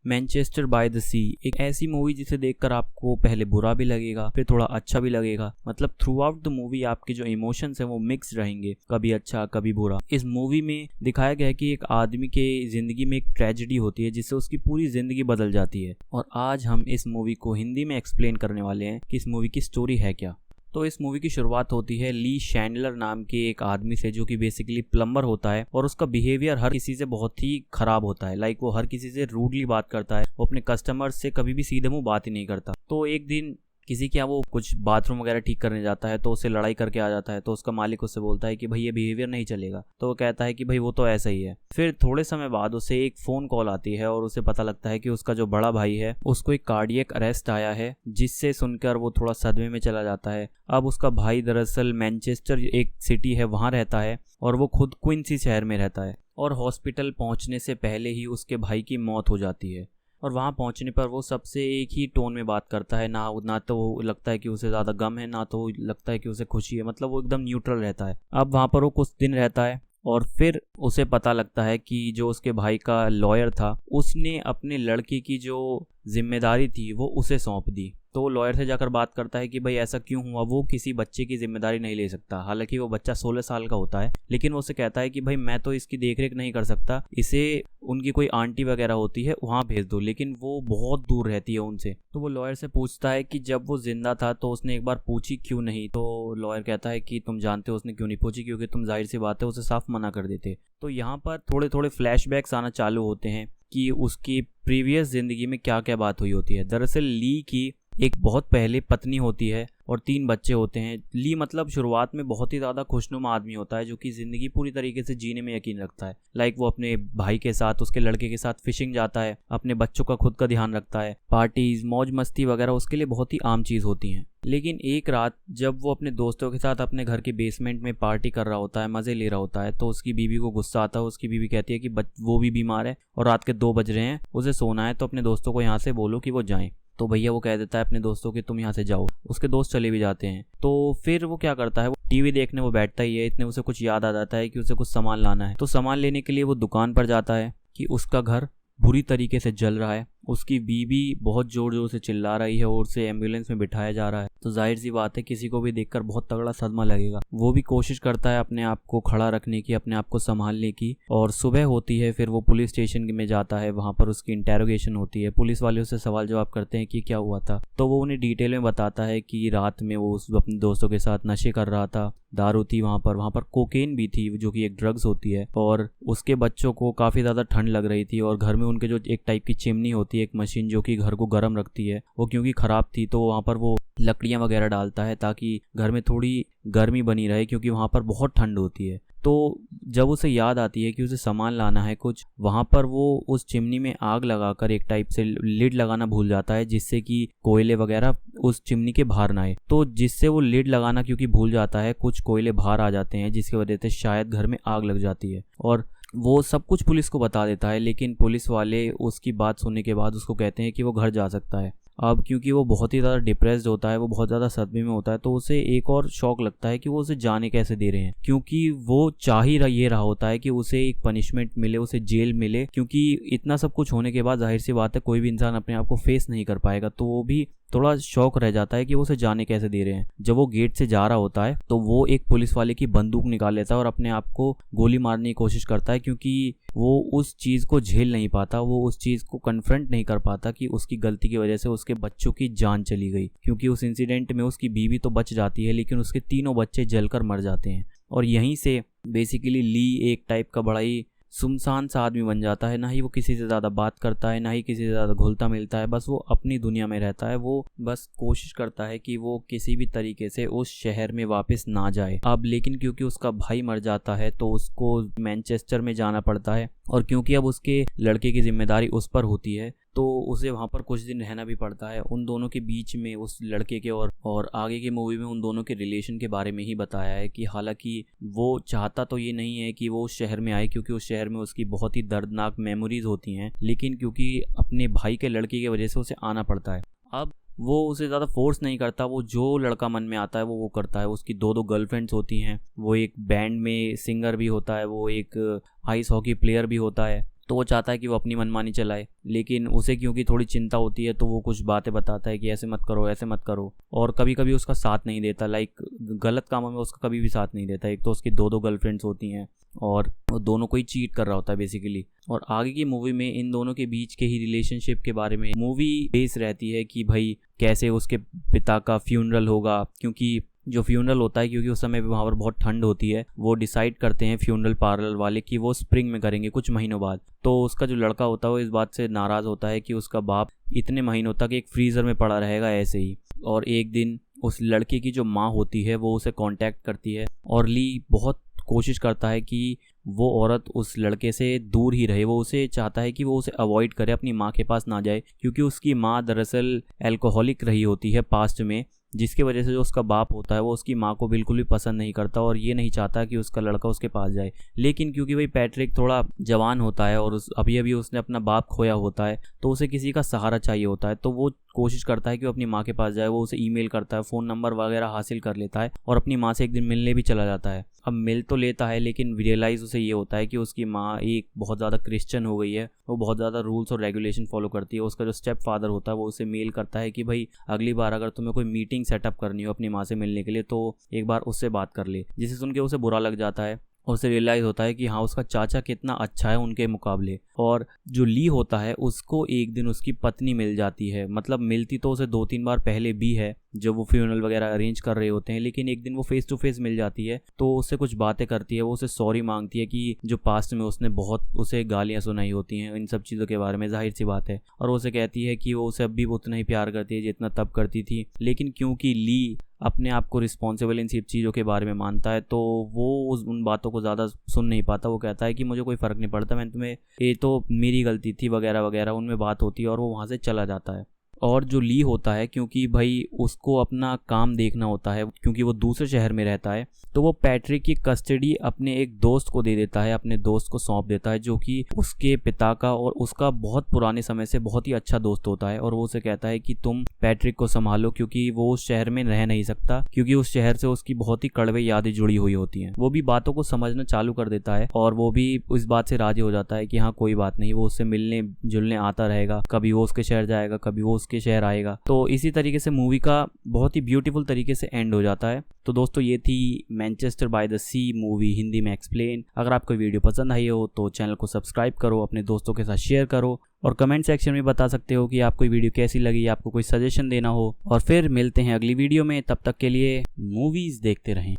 Manchester by the सी एक ऐसी movie जिसे देखकर आपको पहले बुरा भी लगेगा, फिर थोड़ा अच्छा भी लगेगा। मतलब थ्रू आउट द मूवी आपके जो इमोशंस हैं वो मिक्स रहेंगे, कभी अच्छा कभी बुरा। इस मूवी में दिखाया गया है कि एक आदमी के जिंदगी में एक ट्रेजेडी होती है जिससे उसकी पूरी जिंदगी बदल जाती है। और आज हम इस मूवी को हिंदी में एक्सप्लेन करने वाले हैं कि इस मूवी की स्टोरी है क्या। तो इस मूवी की शुरुआत होती है ली शैंडलर नाम के एक आदमी से, जो कि बेसिकली प्लम्बर होता है और उसका बिहेवियर हर किसी से बहुत ही खराब होता है। लाइक वो हर किसी से रूडली बात करता है, वो अपने कस्टमर्स से कभी भी सीधे मुंह बात ही नहीं करता। तो एक दिन किसी के यहाँ वो कुछ बाथरूम वगैरह ठीक करने जाता है तो उससे लड़ाई करके आ जाता है। तो उसका मालिक उससे बोलता है कि भाई ये बिहेवियर नहीं चलेगा। तो वो कहता है कि भाई वो तो ऐसा ही है। फिर थोड़े समय बाद उसे एक फ़ोन कॉल आती है और उसे पता लगता है कि उसका जो बड़ा भाई है उसको एक कार्डियक अरेस्ट आया है, जिससे सुनकर वो थोड़ा सदमे में चला जाता है। अब उसका भाई दरअसल मैनचेस्टर एक सिटी है वहाँ रहता है और वो खुद क्विंसी शहर में रहता है। और हॉस्पिटल पहुँचने से पहले ही उसके भाई की मौत हो जाती है। और वहाँ पहुँचने पर वो सबसे एक ही टोन में बात करता है, ना तो लगता है कि उसे ज़्यादा गम है, ना तो लगता है कि उसे खुशी है। मतलब वो एकदम न्यूट्रल रहता है। अब वहाँ पर वो कुछ दिन रहता है और फिर उसे पता लगता है कि जो उसके भाई का लॉयर था उसने अपने लड़के की जो जिम्मेदारी थी वो उसे सौंप दी। तो वो लॉयर से जाकर बात करता है कि भाई ऐसा क्यों हुआ। वो किसी बच्चे की जिम्मेदारी नहीं ले सकता, हालांकि वो बच्चा 16 साल का होता है, लेकिन वो उसे कहता है कि भाई मैं तो इसकी देखरेख नहीं कर सकता, इसे उनकी कोई आंटी वगैरह होती है वहाँ भेज दो, लेकिन वो बहुत दूर रहती है उनसे। तो वो लॉयर से पूछता है कि जब वो जिंदा था तो उसने एक बार पूछी क्यों नहीं। तो लॉयर कहता है कि तुम जानते हो उसने क्यों नहीं पूछी, क्योंकि तुम जाहिर सी बात है उसे साफ मना कर देते। तो यहाँ पर थोड़े थोड़े फ्लैशबैक्स आना चालू होते हैं कि उसकी प्रीवियस जिंदगी में क्या क्या बात हुई होती है। दरअसल ली की एक बहुत पहले पत्नी होती है और 3 बच्चे होते हैं। ली मतलब शुरुआत में बहुत ही ज़्यादा खुशनुमा आदमी होता है जो कि ज़िंदगी पूरी तरीके से जीने में यकीन रखता है। लाइक वो अपने भाई के साथ, उसके लड़के के साथ फिशिंग जाता है, अपने बच्चों का खुद का ध्यान रखता है, पार्टीज मौज मस्ती वगैरह उसके लिए बहुत ही आम चीज़ होती हैं। लेकिन एक रात जब वो अपने दोस्तों के साथ अपने घर के बेसमेंट में पार्टी कर रहा होता है, मज़े ले रहा होता है, तो उसकी बीवी को गुस्सा आता है। उसकी बीवी कहती है कि वो भी बीमार है और रात के 2 बज रहे हैं, उसे सोना है, तो अपने दोस्तों को यहाँ से बोलो कि वो जाएं। तो भैया वो कह देता है अपने दोस्तों कि तुम यहाँ से जाओ। उसके दोस्त चले भी जाते हैं। तो फिर वो क्या करता है, वो टीवी देखने वो बैठता ही है। इतने उसे कुछ याद आ जाता है कि उसे कुछ सामान लाना है। तो सामान लेने के लिए वो दुकान पर जाता है कि उसका घर बुरी तरीके से जल रहा है। उसकी बीवी बहुत ज़ोर ज़ोर से चिल्ला रही है और उसे एम्बुलेंस में बिठाया जा रहा है। तो जाहिर सी बात है किसी को भी देखकर बहुत तगड़ा सदमा लगेगा। वो भी कोशिश करता है अपने आप को खड़ा रखने की, अपने आप को संभालने की। और सुबह होती है, फिर वो पुलिस स्टेशन में जाता है। वहाँ पर उसकी इंटेरोगेशन होती है। पुलिस वाले उससे सवाल जवाब करते हैं कि क्या हुआ था। तो वो उन्हें डिटेल में बताता है कि रात में वो अपने दोस्तों के साथ नशे कर रहा था, दारू थी वहाँ पर कोकेन भी थी जो कि एक ड्रग्स होती है। और उसके बच्चों को काफ़ी ज़्यादा ठंड लग रही थी और घर में उनके जो एक टाइप की चिमनी होती है, एक मशीन जो कि घर को गर्म रखती है, वो क्योंकि ख़राब थी तो वहाँ पर वो लकड़ियाँ वगैरह डालता है ताकि घर में थोड़ी गर्मी बनी रहे, क्योंकि वहाँ पर बहुत ठंड होती है। तो जब उसे याद आती है कि उसे सामान लाना है कुछ, वहाँ पर वो उस चिमनी में आग लगाकर एक टाइप से लिड लगाना भूल जाता है, जिससे कि कोयले वगैरह उस चिमनी के बाहर ना आए। तो जिससे वो लिड लगाना क्योंकि भूल जाता है, कुछ कोयले बाहर आ जाते हैं, जिसकी वजह से शायद घर में आग लग जाती है। और वो सब कुछ पुलिस को बता देता है, लेकिन पुलिस वाले उसकी बात सुनने के बाद उसको कहते हैं कि वो घर जा सकता है। अब क्योंकि वो बहुत ही ज़्यादा डिप्रेस्ड होता है, वो बहुत ज़्यादा सदमे में होता है, तो उसे एक और शौक लगता है कि वो उसे जाने कैसे दे रहे हैं। क्योंकि वो चाह ही ये रहा होता है कि उसे एक पनिशमेंट मिले, उसे जेल मिले, क्योंकि इतना सब कुछ होने के बाद जाहिर सी बात है कोई भी इंसान अपने आप को फेस नहीं कर पाएगा। तो वो भी थोड़ा शौक रह जाता है कि वो उसे जाने कैसे दे रहे हैं। जब वो गेट से जा रहा होता है तो वो एक पुलिस वाले की बंदूक निकाल लेता है और अपने आप को गोली मारने की कोशिश करता है, क्योंकि वो उस चीज़ को झेल नहीं पाता, वो उस चीज़ को कन्फ्रंट नहीं कर पाता कि उसकी गलती की वजह से उसके बच्चों की जान चली गई। क्योंकि उस इंसिडेंट में उसकी बीवी तो बच जाती है, लेकिन उसके 3 बच्चे जलकर मर जाते हैं। और यहीं से बेसिकली ली एक टाइप का बड़ा ही सुनसान सा आदमी बन जाता है। ना ही वो किसी से ज़्यादा बात करता है, ना ही किसी से ज़्यादा घुलता मिलता है, बस वो अपनी दुनिया में रहता है। वो बस कोशिश करता है कि वो किसी भी तरीके से उस शहर में वापस ना जाए। अब लेकिन क्योंकि उसका भाई मर जाता है तो उसको मैनचेस्टर में जाना पड़ता है, और क्योंकि अब उसके लड़के की जिम्मेदारी उस पर होती है तो उसे वहाँ पर कुछ दिन रहना भी पड़ता है। उन दोनों के बीच में, उस लड़के के और आगे की मूवी में उन दोनों के रिलेशन के बारे में ही बताया है कि हालांकि वो चाहता तो ये नहीं है कि वो उस शहर में आए, क्योंकि उस शहर में उसकी बहुत ही दर्दनाक मेमोरीज होती हैं, लेकिन क्योंकि अपने भाई के लड़के की वजह से उसे आना पड़ता है। अब वो उसे ज़्यादा फोर्स नहीं करता, वो जो लड़का मन में आता है वो करता है। उसकी 2 गर्लफ्रेंड्स होती हैं, वो एक बैंड में सिंगर भी होता है, वो एक आइस हॉकी प्लेयर भी होता है। तो वो चाहता है कि वो अपनी मनमानी चलाए, लेकिन उसे क्योंकि थोड़ी चिंता होती है तो वो कुछ बातें बताता है कि ऐसे मत करो ऐसे मत करो, और कभी कभी उसका साथ नहीं देता, लाइक गलत कामों में उसका कभी भी साथ नहीं देता। एक तो उसकी दो गर्लफ्रेंड्स होती हैं और वो दोनों को ही चीट कर रहा होता है बेसिकली। और आगे की मूवी में इन दोनों के बीच के ही रिलेशनशिप के बारे में मूवी बेस रहती है कि भाई कैसे उसके पिता का फ्यूनरल होगा, क्योंकि जो फ्यूनरल होता है, क्योंकि उस समय पे वहाँ पर बहुत ठंड होती है, वो डिसाइड करते हैं फ्यूनरल पार्लर वाले कि वो स्प्रिंग में करेंगे कुछ महीनों बाद। तो उसका जो लड़का होता है वो इस बात से नाराज़ होता है कि उसका बाप इतने महीनों तक एक फ्रीज़र में पड़ा रहेगा ऐसे ही। और एक दिन उस लड़के की जो माँ होती है वो उसे कांटेक्ट करती है और ली बहुत कोशिश करता है कि वो औरत उस लड़के से दूर ही रहे। वो उसे चाहता है कि वो उसे अवॉइड करे, अपनी माँ के पास ना जाए, क्योंकि उसकी माँ दरअसल अल्कोहलिक रही होती है पास्ट में, जिसकी वजह से जो उसका बाप होता है वो उसकी माँ को बिल्कुल भी पसंद नहीं करता और ये नहीं चाहता कि उसका लड़का उसके पास जाए। लेकिन क्योंकि भाई पैट्रिक थोड़ा जवान होता है और अभी अभी उसने अपना बाप खोया होता है, तो उसे किसी का सहारा चाहिए होता है, तो वो कोशिश करता है कि वो अपनी माँ के पास जाए। वो उसे ईमेल करता है, फ़ोन नंबर वगैरह हासिल कर लेता है और अपनी माँ से एक दिन मिलने भी चला जाता है। अब मिल तो लेता है, लेकिन रियलाइज़ उसे ये होता है कि उसकी माँ एक बहुत ज़्यादा क्रिश्चियन हो गई है, वो बहुत ज़्यादा रूल्स और रेगुलेशन फॉलो करती है। उसका जो स्टेप फादर होता है वो उसे मेल करता है कि भाई अगली बार अगर तुम्हें कोई मीटिंग सेटअप करनी हो अपनी माँ से मिलने के लिए तो एक बार उससे बात कर ले, जिसे सुन के उसे बुरा लग जाता है और उसे रियलाइज़ होता है कि हाँ उसका चाचा कितना अच्छा है उनके मुकाबले। और जो ली होता है उसको एक दिन उसकी पत्नी मिल जाती है, मतलब मिलती तो उसे 2-3 बार पहले भी है जब वो फ्यूनरल वगैरह अरेंज कर रहे होते हैं, लेकिन एक दिन वो फेस टू फेस मिल जाती है तो उससे कुछ बातें करती है। वो उसे सॉरी मांगती है कि जो पास्ट में उसने बहुत उसे गालियाँ सुनाई होती हैं इन सब चीज़ों के बारे में, जाहिर सी बात है। और वो उसे कहती है कि वो उसे अब भी उतना ही प्यार करती है जितना तब करती थी, लेकिन क्योंकि ली अपने आप को रिस्पॉन्सिबल इन सब चीज़ों के बारे में मानता है तो वो उन बातों को ज़्यादा सुन नहीं पाता। वो कहता है कि मुझे कोई फ़र्क नहीं पड़ता, मैंने तुम्हें, ये तो मेरी गलती थी वगैरह वगैरह, उनमें बात होती है और वो वहाँ से चला जाता है। और जो ली होता है, क्योंकि भाई उसको अपना काम देखना होता है क्योंकि वो दूसरे शहर में रहता है, तो वो पैट्रिक की कस्टडी अपने एक दोस्त को दे देता है, अपने दोस्त को सौंप देता है जो कि उसके पिता का और उसका बहुत पुराने समय से बहुत ही अच्छा दोस्त होता है। और वो उसे कहता है कि तुम पैट्रिक को संभालो, क्योंकि वो उस शहर में रह नहीं सकता, क्योंकि उस शहर से उसकी बहुत ही कड़वे यादें जुड़ी हुई होती हैं। वो भी बातों को समझना चालू कर देता है और वो भी इस बात से राजी हो जाता है कि हाँ कोई बात नहीं, वो उससे मिलने जुलने आता रहेगा, कभी वो उसके शहर जाएगा कभी वो उसके शहर आएगा। तो इसी तरीके से मूवी का बहुत ही ब्यूटीफुल तरीके से एंड हो जाता है। तो दोस्तों ये थी Manchester by the Sea movie Hindi में एक्सप्लेन। अगर आपको वीडियो पसंद आई हो तो चैनल को सब्सक्राइब करो, अपने दोस्तों के साथ शेयर करो और कमेंट सेक्शन में बता सकते हो कि आपको वीडियो कैसी लगी, आपको कोई सजेशन देना हो। और फिर मिलते हैं अगली वीडियो में, तब तक के लिए मूवीज देखते रहें।